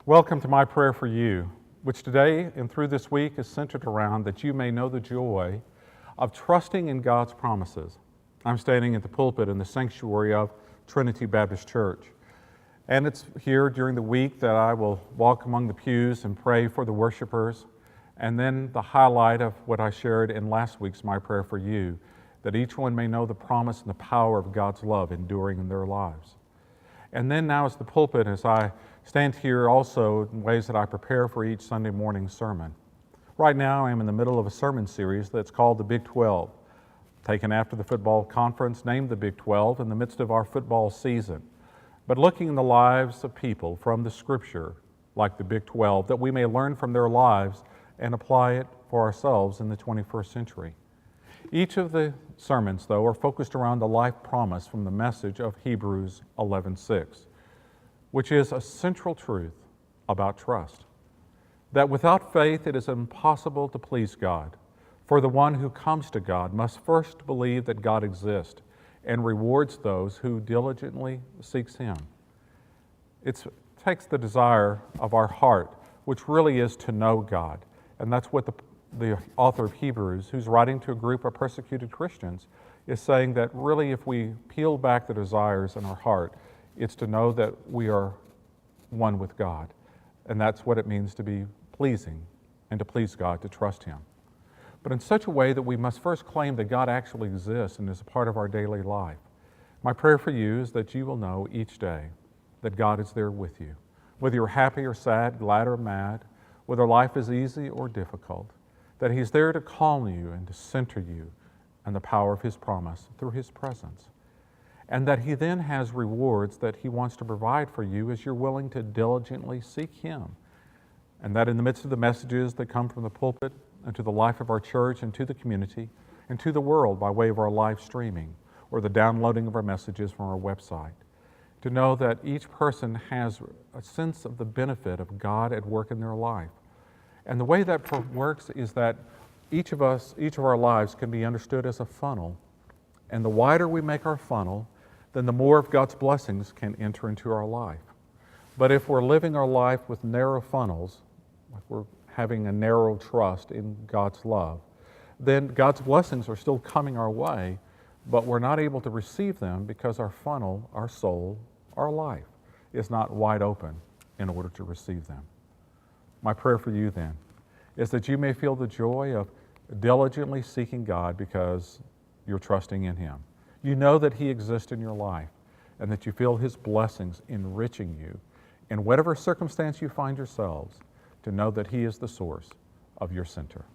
Welcome to my prayer for you, which today and through this week is centered around that you may know the joy of trusting in God's promises. I'm standing at the pulpit in the sanctuary of Trinity Baptist Church. And it's here during the week that I will walk among the pews and pray for the worshipers. And then the highlight of what I shared in last week's My Prayer for You, that each one may know the promise and the power of God's love enduring in their lives. And then now as the pulpit, as I stand here also in ways that I prepare for each Sunday morning sermon. Right now I am in the middle of a sermon series that's called the Big 12, taken after the football conference named the Big 12 in the midst of our football season. But looking in the lives of people from the Scripture, like the Big 12, that we may learn from their lives and apply it for ourselves in the 21st century. Each of the sermons, though, are focused around the life promise from the message of Hebrews 11:6, which is a central truth about trust. That without faith it is impossible to please God, for the one who comes to God must first believe that God exists and rewards those who diligently seeks Him. It takes the desire of our heart, which really is to know God, and that's what the author of Hebrews, who's writing to a group of persecuted Christians, is saying that really if we peel back the desires in our heart, it's to know that we are one with God. And that's what it means to be pleasing and to please God, to trust Him. But in such a way that we must first claim that God actually exists and is a part of our daily life. My prayer for you is that you will know each day that God is there with you. Whether you're happy or sad, glad or mad, whether life is easy or difficult, that He's there to calm you and to center you in the power of His promise through His presence. And that He then has rewards that He wants to provide for you as you're willing to diligently seek Him. And that in the midst of the messages that come from the pulpit and to the life of our church and to the community and to the world by way of our live streaming or the downloading of our messages from our website, to know that each person has a sense of the benefit of God at work in their life. And the way that works is that each of our lives can be understood as a funnel. And the wider we make our funnel, then the more of God's blessings can enter into our life. But if we're living our life with narrow funnels, if we're having a narrow trust in God's love, then God's blessings are still coming our way, but we're not able to receive them because our funnel, our soul, our life is not wide open in order to receive them. My prayer for you then is that you may feel the joy of diligently seeking God because you're trusting in Him. You know that He exists in your life and that you feel His blessings enriching you in whatever circumstance you find yourselves, to know that He is the source of your center.